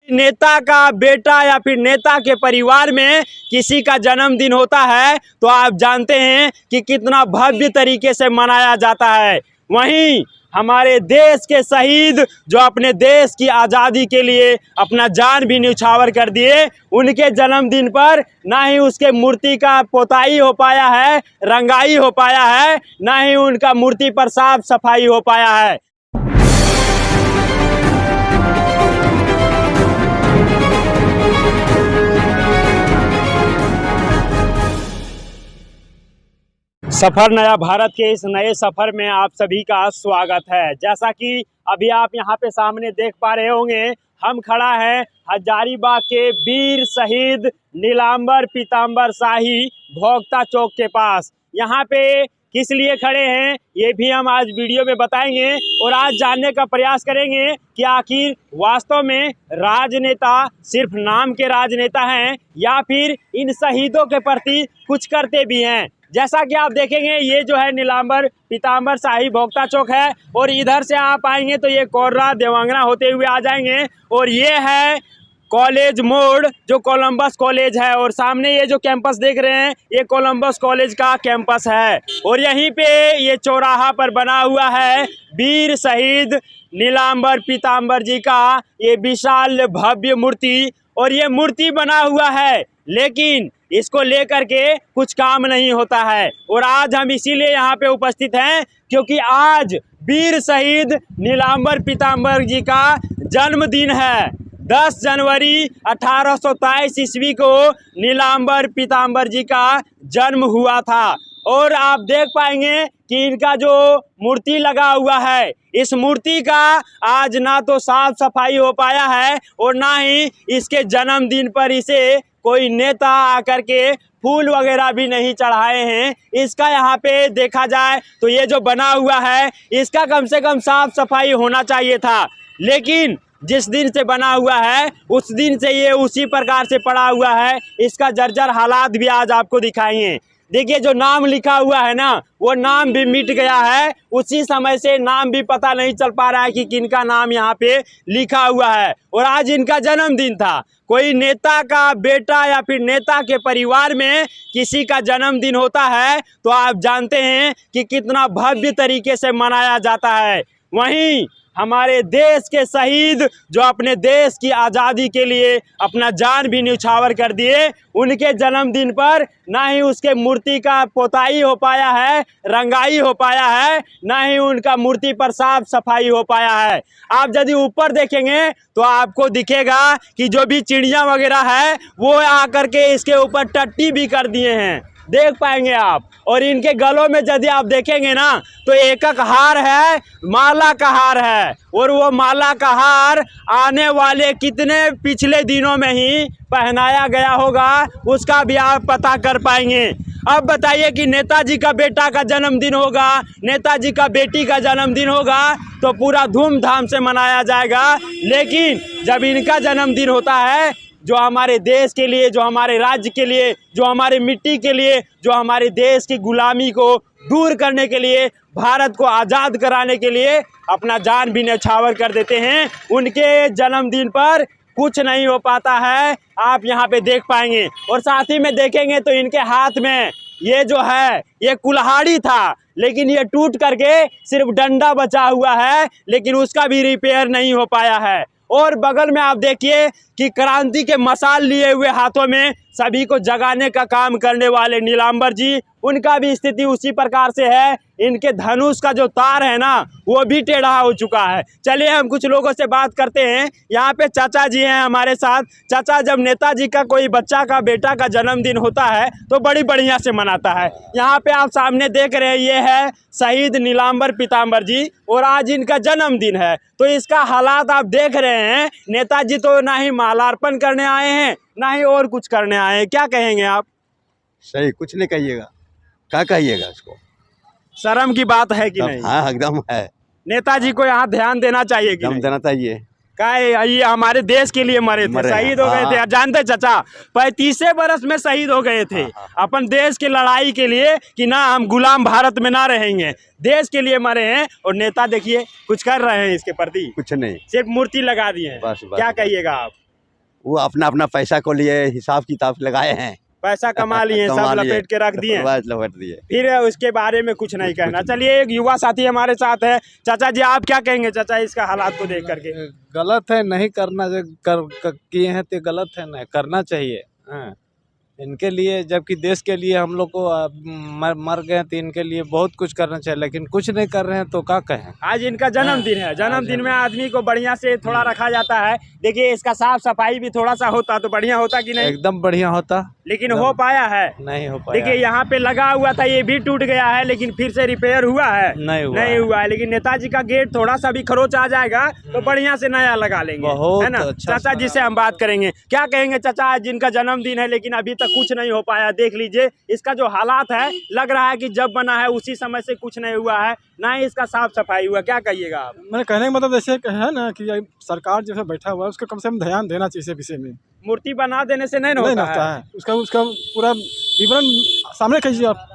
नेता का बेटा या फिर नेता के परिवार में किसी का जन्मदिन होता है तो आप जानते हैं कि कितना भव्य तरीके से मनाया जाता है। वहीं हमारे देश के शहीद जो अपने देश की आज़ादी के लिए अपना जान भी न्यौछावर कर दिए, उनके जन्मदिन पर ना ही उसके मूर्ति का पोताई हो पाया है, रंगाई हो पाया है, ना ही उनका मूर्ति पर साफ सफाई हो पाया है। सफर नया भारत के इस नए सफर में आप सभी का स्वागत है। जैसा कि अभी आप यहाँ पे सामने देख पा रहे होंगे, हम खड़ा है हजारीबाग के वीर शहीद नीलांबर पीतांबर शाही भोक्ता चौक के पास। यहाँ पे किस लिए खड़े हैं ये भी हम आज वीडियो में बताएंगे और आज जानने का प्रयास करेंगे कि आखिर वास्तव में राजनेता सिर्फ नाम के राजनेता हैं या फिर इन शहीदों के प्रति कुछ करते भी हैं। जैसा कि आप देखेंगे, ये जो है नीलांबर पीतांबर शाही भोक्ता चौक है और इधर से आप आएंगे तो ये कोर्रा देवांगना होते हुए आ जाएंगे और ये है कॉलेज मोड़ जो कोलंबस कॉलेज है। और सामने ये जो कैंपस देख रहे हैं ये कोलंबस कॉलेज का कैंपस है और यहीं पे ये चौराहा पर बना हुआ है वीर शहीद नीलांबर पीतांबर जी का ये विशाल भव्य मूर्ति। और ये मूर्ति बना हुआ है लेकिन इसको लेकर के कुछ काम नहीं होता है और आज हम इसीलिए यहाँ पे उपस्थित हैं क्योंकि आज वीर शहीद नीलांबर पीतांबर जी का जन्मदिन है। 10 जनवरी 1823 ईस्वी को नीलांबर पीतांबर जी का जन्म हुआ था और आप देख पाएंगे कि इनका जो मूर्ति लगा हुआ है, इस मूर्ति का आज ना तो साफ सफाई हो पाया है और ना ही इसके जन्मदिन पर इसे कोई नेता आकर के फूल वगैरह भी नहीं चढ़ाए हैं। इसका यहाँ पे देखा जाए तो ये जो बना हुआ है इसका कम से कम साफ सफाई होना चाहिए था, लेकिन जिस दिन से बना हुआ है उस दिन से ये उसी प्रकार से पड़ा हुआ है। इसका जर्जर हालात भी आज आपको दिखाएंगे। देखिए जो नाम लिखा हुआ है ना, वो नाम भी मिट गया है। उसी समय से नाम भी पता नहीं चल पा रहा है कि किनका नाम यहाँ पे लिखा हुआ है और आज इनका जन्मदिन था। कोई नेता का बेटा या फिर नेता के परिवार में किसी का जन्मदिन होता है तो आप जानते हैं कि कितना भव्य तरीके से मनाया जाता है। वहीं हमारे देश के शहीद जो अपने देश की आज़ादी के लिए अपना जान भी न्यौछावर कर दिए, उनके जन्मदिन पर ना ही उसके मूर्ति का पोताई हो पाया है, रंगाई हो पाया है, ना ही उनका मूर्ति पर साफ सफाई हो पाया है। आप यदि ऊपर देखेंगे तो आपको दिखेगा कि जो भी चिड़िया वगैरह है वो आकर के इसके ऊपर टट्टी भी कर दिए हैं, देख पाएंगे आप। और इनके गलों में यदि आप देखेंगे ना तो एक हार है, माला का हार है और वो माला का हार आने वाले कितने पिछले दिनों में ही पहनाया गया होगा उसका भी आप पता कर पाएंगे। अब बताइए कि नेताजी का बेटा का जन्मदिन होगा, नेताजी का बेटी का जन्मदिन होगा तो पूरा धूमधाम से मनाया जाएगा, लेकिन जब इनका जन्मदिन होता है जो हमारे देश के लिए, जो हमारे राज्य के लिए, जो हमारे मिट्टी के लिए, जो हमारे देश की गुलामी को दूर करने के लिए, भारत को आज़ाद कराने के लिए अपना जान भी न्यौछावर कर देते हैं, उनके जन्मदिन पर कुछ नहीं हो पाता है। आप यहाँ पे देख पाएंगे और साथ ही में देखेंगे तो इनके हाथ में ये जो है ये कुल्हाड़ी था, लेकिन ये टूट करके सिर्फ डंडा बचा हुआ है, लेकिन उसका भी रिपेयर नहीं हो पाया है। और बगल में आप देखिए कि क्रांति के मशाल लिए हुए हाथों में सभी को जगाने का काम करने वाले नीलांबर जी, उनका भी स्थिति उसी प्रकार से है। इनके धनुष का जो तार है ना वो भी टेढ़ा हो चुका है। चलिए हम कुछ लोगों से बात करते हैं। यहाँ पे चाचा जी हैं हमारे साथ। चाचा, जब नेताजी का कोई बच्चा का बेटा का जन्मदिन होता है तो बड़ी बढ़िया से मनाता है। यहाँ पे आप सामने देख रहे हैं ये है शहीद नीलांबर पीतांबर जी और आज इनका जन्मदिन है तो इसका हालात आप देख रहे हैं। नेताजी तो ना ही मालार्पण करने आए हैं ना ही और कुछ करने आए हैं। क्या कहेंगे आप? सही, कुछ नहीं कहिएगा, क्या कहिएगा इसको? शर्म की बात है कि नहीं? हाँ एकदम है। नेताजी को यहाँ ध्यान देना चाहिए कि नहीं? देना चाहिए। क्या ये हमारे देश के लिए मरे थे, शहीद हो गए थे। जानते चाचा 35 बरस में शहीद हो गए थे अपन देश की लड़ाई के लिए कि ना हम गुलाम भारत में ना रहेंगे, देश के लिए मरे हैं। और नेता देखिए कुछ कर रहे हैं इसके प्रति? कुछ नहीं, सिर्फ मूर्ति लगा दिए हैं। क्या कहिएगा आप? वो अपना अपना पैसा को लिए हिसाब किताब लगाए हैं, पैसा कमा लिए, सब कमा लिए, लपेट के रख दिए, बस लपेट दिए। फिर उसके बारे में कुछ नहीं कहना। चलिए एक युवा साथी हमारे साथ है। चाचा जी आप क्या कहेंगे चाचा इसका हालात को देख करके? गलत है, नहीं करना किए हैं तो गलत है, नहीं करना चाहिए। हाँ, इनके लिए, जबकि देश के लिए हम लोग को मर गए तो इनके लिए बहुत कुछ करना चाहिए, लेकिन कुछ नहीं कर रहे हैं तो क्या कहें। आज इनका जन्मदिन है, जन्मदिन में आदमी को बढ़िया से थोड़ा रखा जाता है। देखिए इसका साफ सफाई भी थोड़ा सा होता तो बढ़िया होता कि नहीं? एकदम बढ़िया होता, लेकिन हो पाया है? नहीं हो पाया। देखिए यहाँ पे लगा हुआ था, ये भी टूट गया है, लेकिन फिर से रिपेयर हुआ है? नहीं हुआ है। लेकिन नेताजी का गेट थोड़ा सा भी खरोच आ जाएगा तो बढ़िया से नया लगा लेंगे, बहुत है ना? अच्छा चाचा जी से हम बात करेंगे। क्या कहेंगे चाचा, आज जिनका जन्मदिन है लेकिन अभी तक कुछ नहीं हो पाया, देख लीजिए इसका जो हालात है, लग रहा है कि जब बना है उसी समय से कुछ नहीं हुआ है, ना ही इसका साफ सफाई हुआ। क्या कहिएगा आप? मैंने कहने का मतलब जैसे है ना कि सरकार जैसे बैठा हुआ है उसको कम से कम ध्यान देना चाहिए इस विषय में। मूर्ति बना देने से नहीं नहीं होता होता है। है, उसका पूरा विवरण सामने कीजिए आप।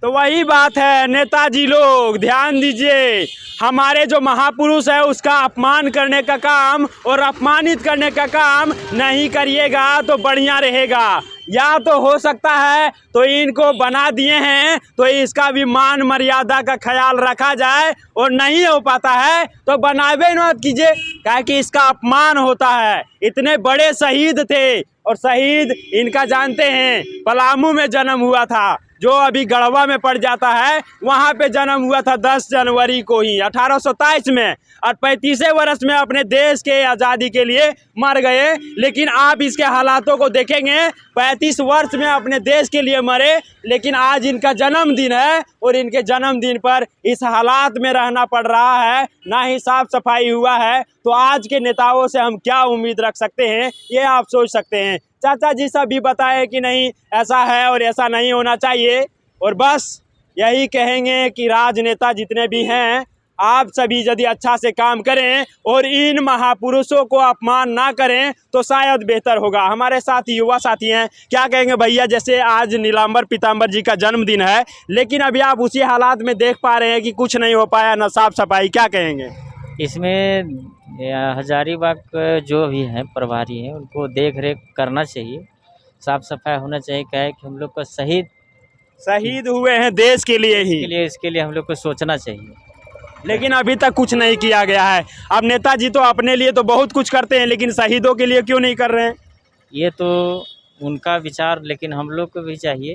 तो वही बात है, नेताजी लोग ध्यान दीजिए, हमारे जो महापुरुष है उसका अपमान करने का काम और अपमानित करने का काम नहीं करिएगा तो बढ़िया रहेगा। या तो हो सकता है तो इनको बना दिए हैं तो इसका भी मान मर्यादा का ख्याल रखा जाए, और नहीं हो पाता है तो बनावे मत कीजिए, क्या कि इसका अपमान होता है। इतने बड़े शहीद थे, और शहीद इनका जानते हैं पलामू में जन्म हुआ था, जो अभी गढ़वा में पड़ जाता है, वहाँ पे जन्म हुआ था 10 जनवरी को ही 1827 में, और 35वें वर्ष में अपने देश के आज़ादी के लिए मर गए। लेकिन आप इसके हालातों को देखेंगे, 35 वर्ष में अपने देश के लिए मरे, लेकिन आज इनका जन्मदिन है और इनके जन्मदिन पर इस हालात में रहना पड़ रहा है, ना ही साफ सफाई हुआ है। तो आज के नेताओं से हम क्या उम्मीद रख सकते हैं, ये आप सोच सकते हैं। चाचा जी सब भी बताए कि नहीं ऐसा है और ऐसा नहीं होना चाहिए, और बस यही कहेंगे कि राजनेता जितने भी हैं, आप सभी यदि अच्छा से काम करें और इन महापुरुषों को अपमान ना करें तो शायद बेहतर होगा। हमारे साथ युवा साथी हैं, क्या कहेंगे भैया? जैसे आज नीलांबर पीताम्बर जी का जन्मदिन है, लेकिन अभी आप उसी हालात में देख पा रहे हैं कि कुछ नहीं हो पाया, ना साफ सफाई, क्या कहेंगे? इसमें हजारीबाग जो भी हैं प्रभारी हैं उनको देख रेख करना चाहिए, साफ सफाई होना चाहिए। क्या है कि हम लोग को शहीद हुए हैं देश के लिए ही, इसके लिए हम लोग को सोचना चाहिए, लेकिन अभी तक कुछ नहीं किया गया है। अब नेताजी तो अपने लिए तो बहुत कुछ करते हैं, लेकिन शहीदों के लिए क्यों नहीं कर रहे हैं? ये तो उनका विचार, लेकिन हम लोग को भी चाहिए।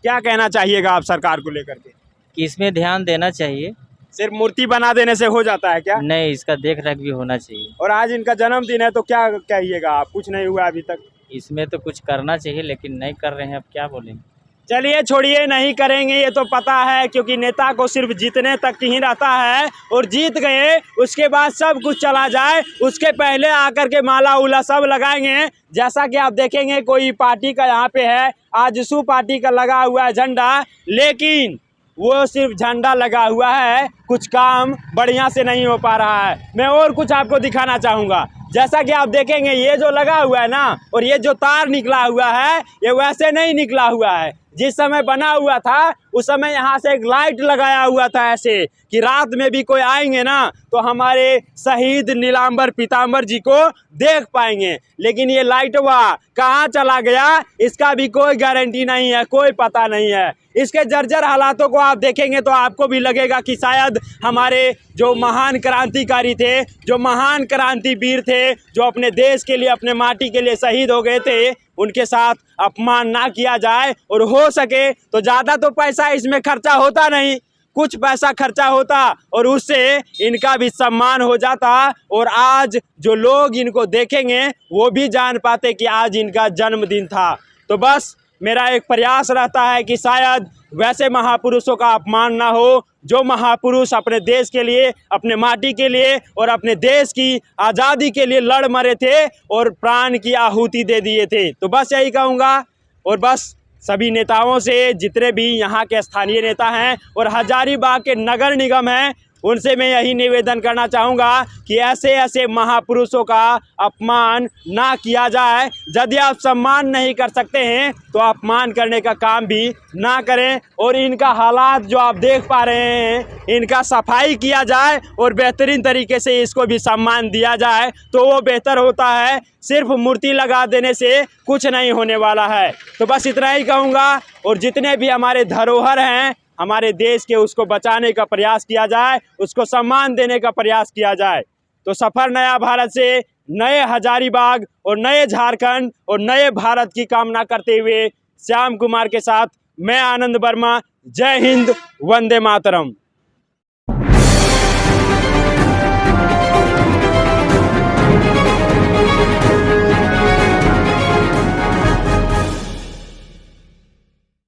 क्या कहना चाहिएगा आप सरकार को लेकर के? कि इसमें ध्यान देना चाहिए। सिर्फ मूर्ति बना देने से हो जाता है क्या? नहीं, इसका देख रेख भी होना चाहिए। और आज इनका जन्मदिन है तो क्या कहिएगा आप? कुछ नहीं हुआ अभी तक। इसमें तो कुछ करना चाहिए, लेकिन नहीं कर रहे हैं, अब क्या बोलेंगे। चलिए छोड़िए, नहीं करेंगे ये तो पता है, क्योंकि नेता को सिर्फ जीतने तक ही रहता है, और जीत गए उसके बाद सब कुछ चला जाए, उसके पहले आकर के माला उला सब लगाएंगे। जैसा कि आप देखेंगे कोई पार्टी का यहाँ पे है, आजसू पार्टी का लगा हुआ है झंडा, लेकिन वो सिर्फ झंडा लगा हुआ है, कुछ काम बढ़िया से नहीं हो पा रहा है। मैं और कुछ आपको दिखाना चाहूँगा। जैसा कि आप देखेंगे ये जो लगा हुआ है ना, और ये जो तार निकला हुआ है, ये वैसे नहीं निकला हुआ है। जिस समय बना हुआ था उस समय यहाँ से एक लाइट लगाया हुआ था, ऐसे कि रात में भी कोई आएंगे ना तो हमारे शहीद नीलांबर पीताम्बर जी को देख पाएंगे। लेकिन ये लाइटवा कहाँ चला गया इसका भी कोई गारंटी नहीं है, कोई पता नहीं है। इसके जर्जर हालातों को आप देखेंगे तो आपको भी लगेगा कि शायद हमारे जो महान क्रांतिकारी थे, जो महान क्रांतिवीर थे, जो अपने देश के लिए, अपने माटी के लिए शहीद हो गए थे, उनके साथ अपमान ना किया जाए। और हो सके तो ज़्यादा तो पैसा इसमें खर्चा होता नहीं, कुछ पैसा खर्चा होता और उससे इनका भी सम्मान हो जाता, और आज जो लोग इनको देखेंगे वो भी जान पाते कि आज इनका जन्मदिन था। तो बस मेरा एक प्रयास रहता है कि शायद वैसे महापुरुषों का अपमान ना हो, जो महापुरुष अपने देश के लिए, अपने माटी के लिए और अपने देश की आज़ादी के लिए लड़ मरे थे और प्राण की आहुति दे दिए थे। तो बस यही कहूँगा, और बस सभी नेताओं से, जितने भी यहाँ के स्थानीय नेता हैं और हजारीबाग के नगर निगम हैं, उनसे मैं यही निवेदन करना चाहूँगा कि ऐसे ऐसे महापुरुषों का अपमान ना किया जाए। यदि आप सम्मान नहीं कर सकते हैं तो अपमान करने का काम भी ना करें, और इनका हालात जो आप देख पा रहे हैं इनका सफाई किया जाए और बेहतरीन तरीके से इसको भी सम्मान दिया जाए तो वो बेहतर होता है। सिर्फ मूर्ति लगा देने से कुछ नहीं होने वाला है। तो बस इतना ही कहूँगा, और जितने भी हमारे धरोहर हैं हमारे देश के उसको बचाने का प्रयास किया जाए, उसको सम्मान देने का प्रयास किया जाए। तो सफ़र नया भारत से नए हजारीबाग और नए झारखंड और नए भारत की कामना करते हुए श्याम कुमार के साथ मैं आनंद वर्मा। जय हिंद, वंदे मातरम।